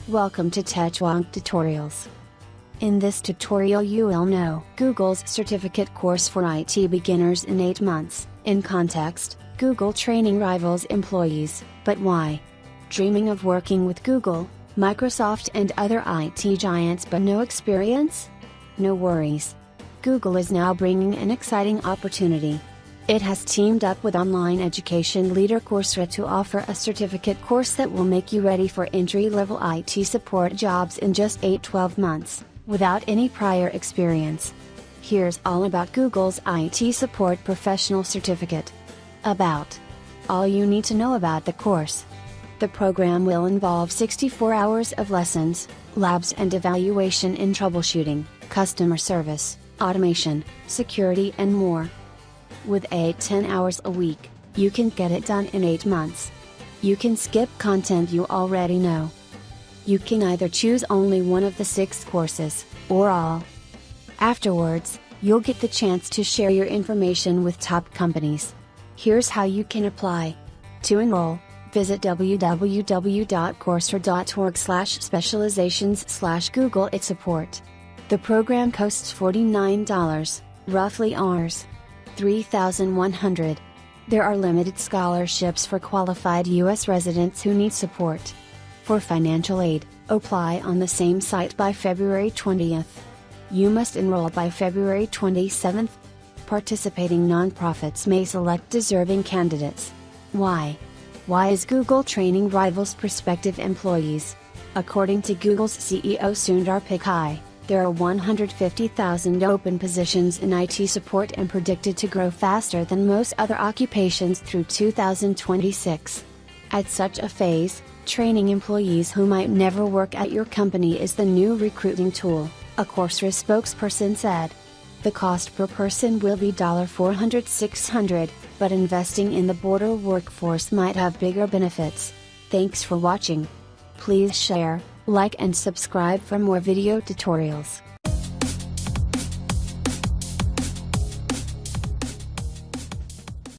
Welcome to TechWonk Tutorials. In this tutorial you will know Google's certificate course for IT beginners in 8 months. In context, Google training rivals employees, but why? Dreaming of working with Google, Microsoft and other IT giants but no experience? No worries. Google is now bringing an exciting opportunity. It has teamed up with online education leader Coursera to offer a certificate course that will make you ready for entry-level IT support jobs in just 8-12 months, without any prior experience. Here's all about Google's IT support professional certificate. About. All you need to know about the course. The program will involve 64 hours of lessons, labs and evaluation in troubleshooting, customer service, automation, security and more. With 8-10 hours a week, you can get it done in 8 months. You can skip content you already know. You can either choose only one of the 6 courses, or all. Afterwards, you'll get the chance to share your information with top companies. Here's how you can apply. To enroll, visit www.coursera.org/specializations/Google IT support. The program costs $49, roughly Rs. 3,100. There are limited scholarships for qualified U.S. residents who need support. For financial aid, apply on the same site by February 20th. You must enroll by February 27th. Participating nonprofits may select deserving candidates. Why? Why is Google training rivals prospective employees? According to Google's CEO Sundar Pichai, there are 150,000 open positions in IT support and predicted to grow faster than most other occupations through 2026. At such a phase, training employees who might never work at your company is the new recruiting tool, a Coursera spokesperson said. The cost per person will be $400-$600, but investing in the broader workforce might have bigger benefits. Thanks for watching. Please share, like and subscribe for more video tutorials.